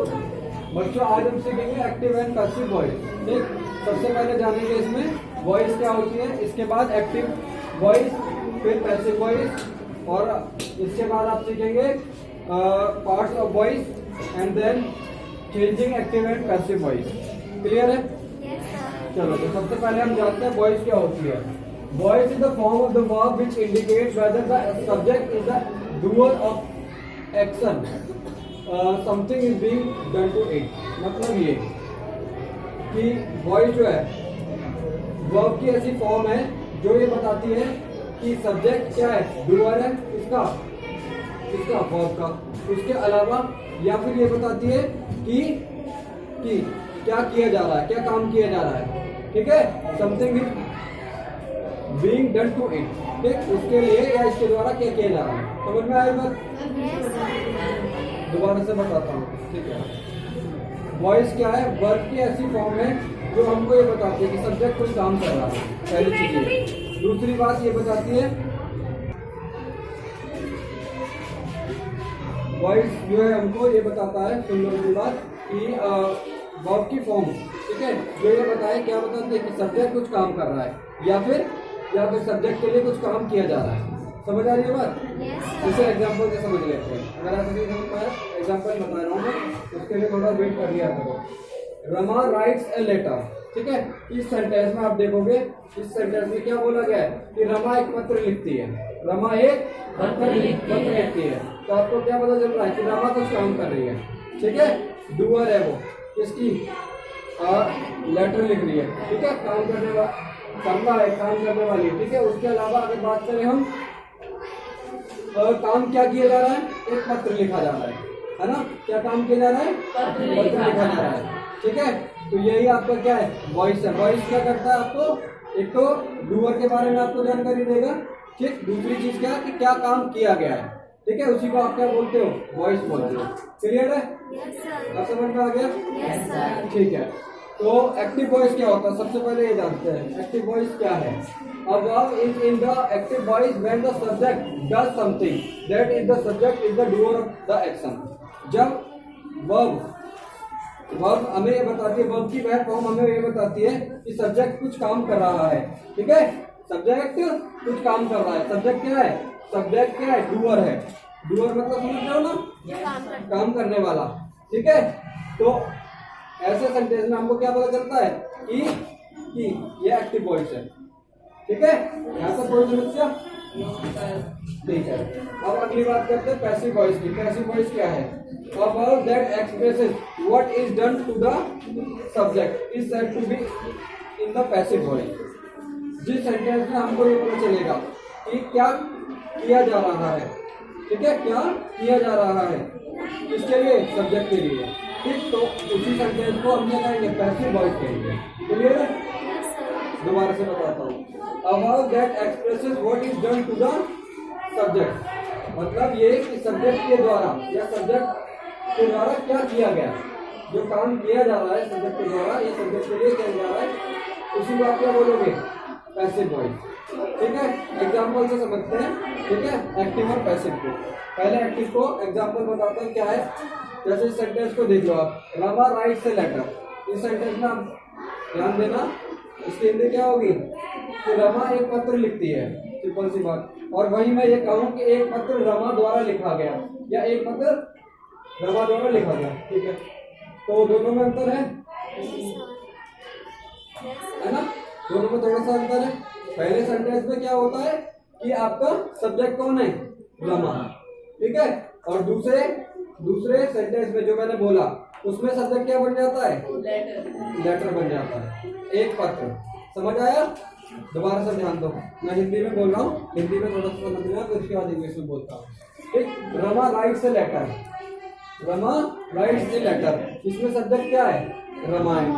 बच्चों आज हम सीखेंगे एक्टिव एंड पैसिव वॉइस। ठीक, सबसे पहले जानेंगे इसमें वॉइस क्या होती है, इसके बाद एक्टिव वॉइस, फिर पैसिव वॉइस, और इसके बाद आप सीखेंगे parts of voice and then changing active and passive voice. Clear है? चलो, तो सबसे पहले हम जानते हैं वॉइस क्या होती है। Voice is the form of the verb which indicates whether the subject is the doer of action, something is being done to it. मतलब ये कि वॉइस जो है वर्ब की ऐसी फॉर्म है जो ये बताती है कि सब्जेक्ट क्या है, डूअर है इसका वर्ब का, उसके अलावा या फिर ये बताती है कि क्या किया जा रहा है, क्या काम किया जा रहा है। ठीक है, something is being done to it. ठीक, उसके लिए या इसके द्वारा क्या किया जा रहा है। समझ में आया बात? दोबारा से बताता हूँ। ठीक है, वॉइस क्या है, वर्ब की ऐसी फॉर्म है जो हमको ये बताती है कि सब्जेक्ट कोई काम कर रहा है, पहली चीज ये। दूसरी बात ये बताती है, वॉइस जो है हमको ये बताता है, सुन लो मेरी बात, कि वर्ब की फॉर्म, ठीक है, जो ये बताए क्या बताते हैं कि सब्जेक्ट कुछ काम कर रहा है या फिर सब्जेक्ट के लिए कुछ काम किया जा रहा है। समझ आ रही है बात? जैसे एग्जांपल से समझ लेते हैं। अगर आप एग्जांपल बता रहा हूँ मैं, उसके लिए थोड़ा वेट कर लिया करो। Rama writes a letter. ठीक है, इस सेंटेंस में आप देखोगे, इस सेंटेंस में क्या बोला गया है कि रमा एक पत्र लिखती है। रमा एक पत्र लिखती है। तो आपको क्या पता चल रहा है कि रमा कुछ काम कर रही है। ठीक है, डूअर है वो, किसकी, लेटर लिख रही है। ठीक है, काम करने वाला, करना है, काम करने वाली। ठीक है, उसके अलावा अगर बात करें हम, काम क्या किया जा रहा है, एक पत्र लिखा जा रहा है ना। क्या काम किया जा रहा है, पत्र लिखा जा रहा है। ठीक है, तो यही आपका क्या है, वॉइस है। वॉइस क्या करता है, आपको एक तो डूअर के बारे में आपको जानकारी देगा। ठीक, दूसरी चीज क्या है कि क्या काम किया गया है। ठीक है, उसी को आप क्या बोलते हो, वॉइस बोलते हो। क्लियर है? आप समझ में आ गया? ठीक है, तो एक्टिव वॉइस क्या होता है, सबसे पहले ये जानते हैं एक्टिव वॉइस क्या है। A verb is in the active voice when the subject does something that is the subject is the doer of the action। जब वर्ब हमें ये बताती है, वर्ब की वह फॉर्म हमें ये बताती है कि सब्जेक्ट कुछ काम कर रहा है। ठीक है, सब्जेक्ट कुछ काम कर रहा है। सब्जेक्ट क्या है, सब्जेक्ट क्या है, डूअर है। डूअर मतलब समझ रहे हो ना, काम करने वाला। ठीक है, तो ऐसे सेंटेंस में हमको क्या पता चलता है कि ये एक्टिव वॉइस है। ठीक है, यहाँ से कोई समस्या? ठीक है, अब अगली बात करते हैं पैसिव वॉइस की। पैसिव वॉइस क्या है, a verb that expresses what is done to the subject is said to be in the passive voice। जिस सेंटेंस में हमको ये पता चलेगा कि क्या किया जा रहा है। ठीक है, क्या किया जा रहा है, किसके लिए, सब्जेक्ट के लिए। ठीक, तो उसी सेंटेंस को हम क्या कहेंगे, पैसिव वॉइस कहेंगे। क्लियर है? दोबारा से बताता हूँ। A verb that expresses what is done to the subject, मतलब ये कि सब्जेक्ट के द्वारा या सब्जेक्ट के द्वारा क्या किया गया, जो काम किया जा रहा है सब्जेक्ट के द्वारा या सब्जेक्ट के लिए किया जा रहा है, उसी को आप क्या बोलोगे, पैसिव वॉइस। ठीक है, एग्जाम्पल से समझते हैं। ठीक है, एक्टिव और पैसिव को। पहले एक्टिव को एग्जाम्पल बताते हैं क्या है। जैसे इस सेंटेंस को देख लो आप, रमा राइट्स ए लेटर। इस सेंटेंस में आप ध्यान देना, इसकी हिंदी क्या होगी कि रमा एक पत्र लिखती है, सिंपल सी बात। और वही मैं ये कहूँ कि एक पत्र रमा द्वारा लिखा गया या एक पत्र रमा द्वारा लिखा गया। ठीक है, तो दोनों में अंतर है ना, दोनों में थोड़ा सा अंतर है। पहले सेंटेंस में क्या होता है कि आपका सब्जेक्ट कौन है, रमा। ठीक है, और दूसरे सेंटेंस में जो मैंने बोला उसमें सब्जेक्ट क्या बन जाता है, लेटर बन जाता है, एक पत्र। समझ आया? दोबारा से ध्यान दो, मैं हिंदी में बोल रहा हूँ, हिंदी में थोड़ा सा समझ लेना, फिर उसके बाद इंग्लिश में बोलता हूँ। ठीक, Rama writes a letter. Rama writes a letter, इसमें सब्जेक्ट क्या है, रमा है।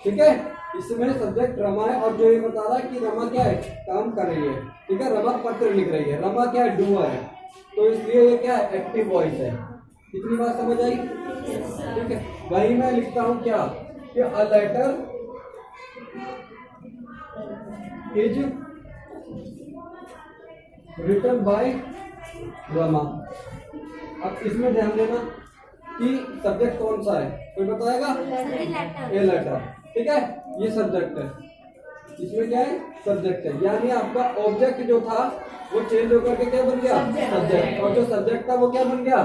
ठीक है, इसमें सब्जेक्ट रमा है और जो ये बता रहा है कि रमा क्या है, काम कर रही है। ठीक है, रमा पत्र लिख रही है। रमा क्या है, डूअर है, तो इसलिए ये क्या है, एक्टिव वॉइस है। इतनी बात समझ आई? ठीक है, वही मैं लिखता हूँ क्या कि a letter is written by Rama. अब इसमें ध्यान देना, कि सब्जेक्ट कौन सा है, कोई बताएगा? ए लेटर, ठीक है, ये सब्जेक्ट है, इसमें क्या है? सब्जेक्ट है, यानी आपका ऑब्जेक्ट जो था वो चेंज होकर के क्या बन गया? सब्जेक्ट, और जो सब्जेक्ट था वो क्या बन गया?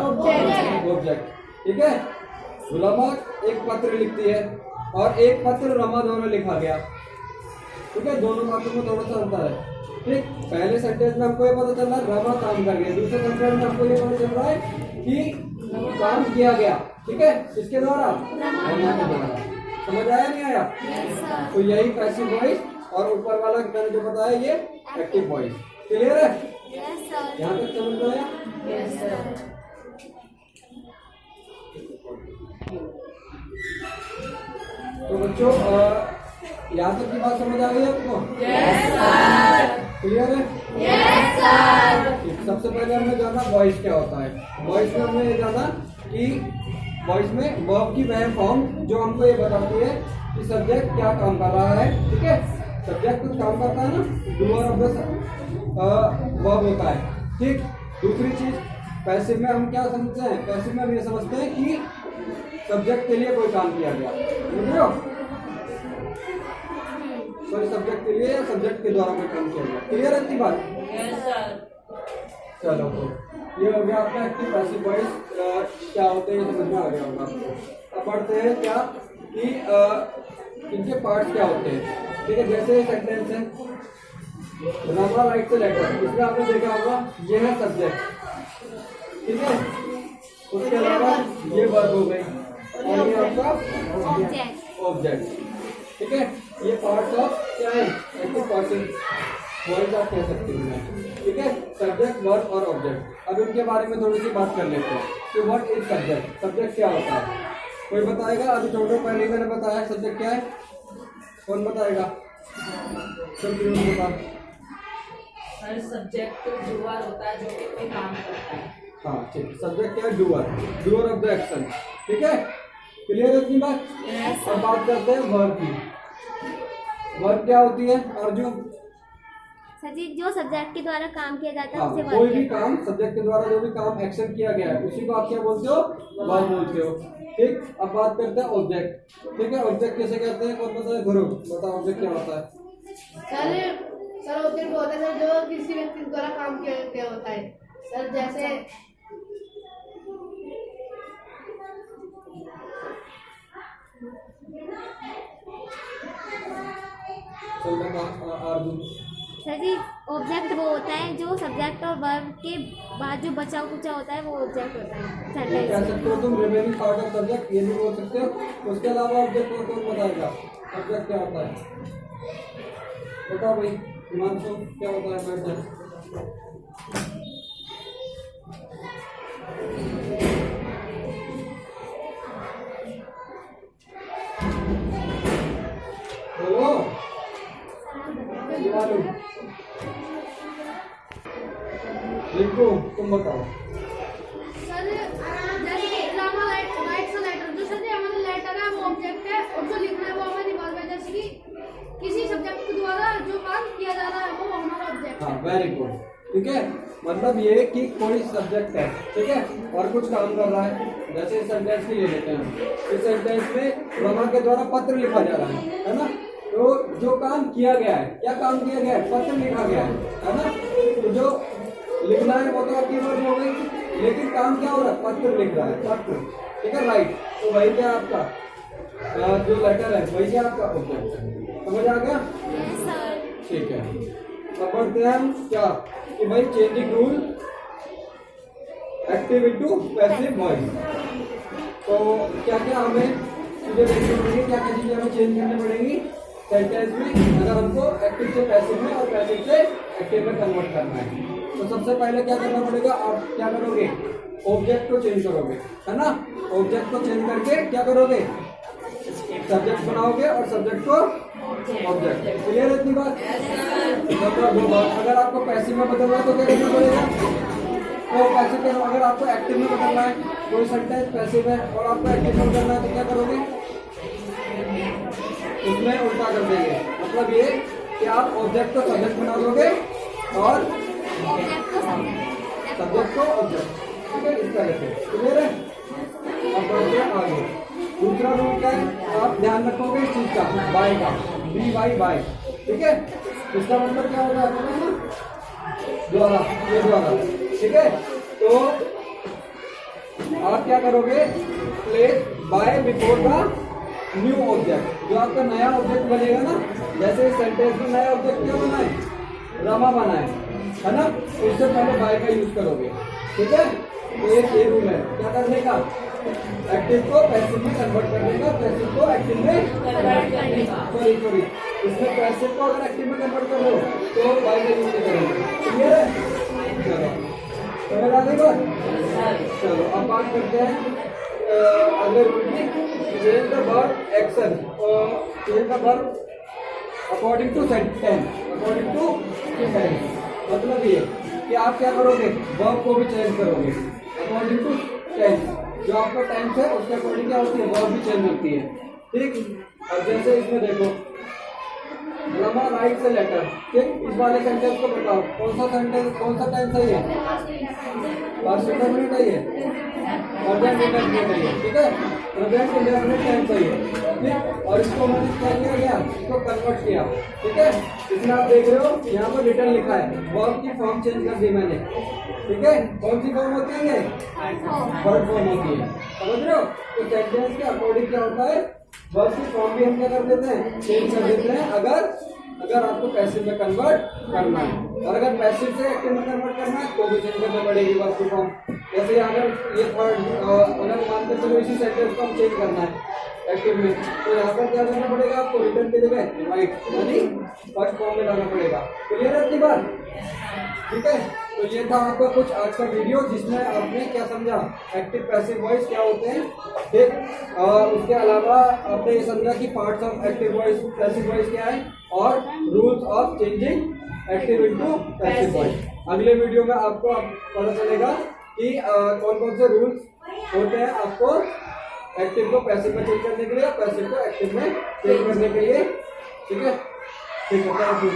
ऑब्जेक्ट, ठीक है। रमा एक पत्र लिखती है और एक पत्र रमा द्वारा लिखा गया, ठीक है, दोनों बातों में थोड़ा सा अंतर है, ठीक। पहले सेंटेंस में हमको ये पता चल रहा है रमा काम कर गया, दूसरे सेंटेंस में हमको ये पता चल रहा है कि काम किया गया, ठीक है, किसके द्वारा? रमा के द्वारा। समझ आया नहीं आया? तो यही पैसिव वॉइस और ऊपर वाला मैंने जो बताया ये एक्टिव वॉइस। क्लियर है? यहाँ तक समझ में आया? तो बच्चों यहाँ तक की बात समझ आ गई आपको? क्लियर है? सबसे पहले हमने जाना वॉइस क्या होता है। वॉइस में हमने ये जाना कि वॉइस में वर्ब की वह फॉर्म जो हमको ये बताती है कि सब्जेक्ट क्या काम कर रहा है, ठीक है। सब्जेक्ट कुछ काम करता है ना, डूअर ऑफ द वर्ब होता है, ठीक। दूसरी चीज पैसिव में हम क्या समझते हैं? पैसिव में हम ये समझते हैं कि सब्जेक्ट के लिए कोई काम किया गया, समझ रहे हो? सॉरी, सब्जेक्ट के लिए या सब्जेक्ट के द्वारा कोई काम किया गया। क्लियर है इतनी बात? चलो, तो ये हो गया आपका एक्टिव पैसिव वॉइस क्या होते हैं, समझ में आ गया होगा। अब बढ़ते हैं क्या कि इनके पार्ट्स क्या होते हैं, ठीक है। जैसे सेंटेंस है रमा राइट्स अ लेटर, इसमें आपने देखा होगा ये है सब्जेक्ट, ठीक है। उसके अलावा ये वर्ब हो गई और ये आपका ऑब्जेक्ट, ठीक है। ये पार्ट्स ऑफ क्या है? एक्टिव पैसिव वॉइस आप कह सकते हैं, ठीक है। सब्जेक्ट, वर्ब और ऑब्जेक्ट। अब इनके बारे में थोड़ी सी बात कर लेते हैं कि व्हाट इज सब्जेक्ट, सब्जेक्ट क्या होता है, कोई बताएगा? अभी थोड़ा पहले मैंने बताया सब्जेक्ट क्या है, कौन बताएगा? सब बता। हर सब्जेक्ट डूअर होता है जो कि कोई काम करता है। हाँ, ठीक। सब्जेक्ट क्या है? डूअर ऑफ द एक्शन, ठीक है। क्लियर है इतनी बात? अब बात करते हैं वर्ब की। वर्ब क्या होती है अर्जुन? सर जी, जो सब्जेक्ट के द्वारा काम किया जाता है हाँ, उसे कोई भी काम सब्जेक्ट के द्वारा जो भी काम एक्शन किया गया है उसी को आप क्या बोलते हो? वर्ब बोलते हो, ठीक। अब बात करते हैं ऑब्जेक्ट, ठीक है। ऑब्जेक्ट कैसे कहते हैं, कौन बताए? गुरु बताओ, ऑब्जेक्ट क्या होता है? सर ऑब्जेक्ट वो होता है सर जो किसी व्यक्ति द्वारा काम किया होता है सर, जैसे अर्जुन। सर जी, ऑब्जेक्ट वो होता है जो सब्जेक्ट और वर्ब के बाद जो बचा कुचा होता है वो ऑब्जेक्ट होता है। ये कह सकते हो तुम रिमेनिंग पार्ट ऑफ सब्जेक्ट, ये भी बोल सकते हो। उसके अलावा ऑब्जेक्ट को कौन बताएगा? ऑब्जेक्ट क्या होता है बताओ भाई, हिमांशु क्या होता है ऑब्जेक्ट? बोलो, लिखो, तुम बताओ। सर जैसे रमा राइट्स अ लेटर, जो सर हमारा लेटर है वो ऑब्जेक्ट है और जो लिखना है वो हमारी वर्ब है। जैसे कि किसी सब्जेक्ट के द्वारा जो काम किया जा रहा है वो हमारा ऑब्जेक्ट है। हाँ, वेरी गुड, ठीक है। मतलब ये कि कोई सब्जेक्ट है, ठीक है, और कुछ काम कर रहा है। जैसे इस सेंटेंस की ले लेते हैं, इस सेंटेंस में रमा के द्वारा पत्र लिखा जा रहा है ना। तो जो काम किया गया है, क्या काम किया गया है? पत्र लिखा गया है ना। तो जो लिखना है वो तो आपकी वर्ब हो गई, लेकिन काम क्या हो रहा है? पत्र लिख रहा है, पत्र, ठीक है, राइट। तो वही क्या आपका जो लेटर है वही क्या आपका ऑब्जेक्ट। समझ आ गया? ठीक है। अब बढ़ते हैं हम क्या कि भाई changing rule active into passive voice. तो क्या क्या हमें चीजें देखनी पड़ेगी, क्या क्या चीजें हमें चेंज करनी पड़ेगी सेंटेंस में अगर हमको एक्टिव से पैसिव में और पैसिव से एक्टिव में कन्वर्ट करना है। तो सबसे पहले क्या करना पड़ेगा? आप क्या करोगे? ऑब्जेक्ट को चेंज करोगे, है ना। ऑब्जेक्ट को चेंज करके क्या करोगे? सब्जेक्ट बनाओगे और सब्जेक्ट को ऑब्जेक्ट। क्लियर है इतनी बात? अगर आपको पैसिव में बदलना है तो क्या करना पड़ेगा? तो पैसिव में, अगर आपको एक्टिव में बदलना है, कोई सेंटेंस पैसिव है और आपको एक्टिव में बदलना है तो क्या करोगे? उसमें उल्टा कर देंगे। मतलब ये कि आप ऑब्जेक्ट को सब्जेक्ट बना दोगे और सब्जेक्ट को ऑब्जेक्ट, ठीक है, इस तरह से। क्लियर है? अब बढ़ते हैं आगे। दूसरा रूल क्या है, आप ध्यान रखोगे इस चीज का, बाय का, बी वाई बाय, ठीक है। इसका मतलब क्या होगा ना, द्वारा, ये द्वारा, ठीक है। तो आप क्या करोगे, place by before the new object, जो आपका नया ऑब्जेक्ट बनेगा ना, जैसे इस सेंटेंस में नया ऑब्जेक्ट क्या बना है, रमा बना है ना, उससे पहले बाय का यूज करोगे, ठीक है। तो ये रूल है क्या करने का, एक्टिव को पैसिव में कन्वर्ट करने का, पैसिव को एक्टिव में कन्वर्ट करने का। सॉरी इसमें पैसिव को अगर एक्टिव में कन्वर्ट कर लो तो बाय का यूज नहीं करेंगे, क्लियर है। चलो समझ आ गई बात। चलो अब बात करते हैं अगले रूल की, change the verb action, change the verb according to sentence, according to sentence मतलब ये कि आप क्या करोगे, वर्ब को भी चेंज करोगे अकॉर्डिंग टू टेंस, जो आपका टेंस है उसके अकॉर्डिंग क्या होती है, वर्ब भी चेंज होती है, ठीक। अब जैसे इसमें देखो, रमा राइट से लेटर, ठीक। इस वाले सेंटेंस को बताओ कौन सा सेंटेंस, कौन सा टेंस है ये, पास्ट इंडेफिनिट है ये, प्रेजेंट इंडेफिनिट है ये, ठीक है, प्रेजेंट इंडेफिनिट टेंस है ये, ठीक। और इसको मैंने क्या किया गया, इसको कन्वर्ट किया, ठीक है। इसमें आप देख रहे हो यहाँ पर रिटर्न लिखा है, वर्ब की फॉर्म चेंज कर दी मैंने, ठीक है। कौन सी फॉर्म होती है ये, वर्ब फॉर्म होती है, समझ रहे हो। तो सेंटेंस के अकॉर्डिंग क्या होता है, वर्ब की फॉर्म भी हम क्या कर देते हैं, चेंज कर देते हैं, अगर आपको पैसिव में कन्वर्ट करना है, और अगर पैसिव से एक्टिव में कन्वर्ट करना है तो भी चेंज करना पड़ेगी वर्ब की फॉर्म। जैसे अगर ये थर्ड, अगर मानते चलो इसी सेंटेंस को हम चेंज करना है एक्टिव में, तो यहाँ पर क्या करना पड़ेगा आपको, रिटर्न के जगह राइट यानी फर्स्ट फॉर्म में लाना पड़ेगा, क्लियर है इतनी बात, ठीक है। तो ये था आपका कुछ आज का वीडियो जिसमें आपने क्या समझा, एक्टिव पैसिव वॉइस क्या होते हैं, ठीक। और उसके अलावा आपने ये समझा कि parts of active voice, passive voice क्या है, और rules of changing active into passive voice. अगले वीडियो में आपको पता चलेगा कि कौन कौन से रूल्स होते हैं आपको एक्टिव को पैसिव में चेंज करने के लिए, पैसिव को एक्टिव में चेंज करने के लिए, ठीक है। Thank you.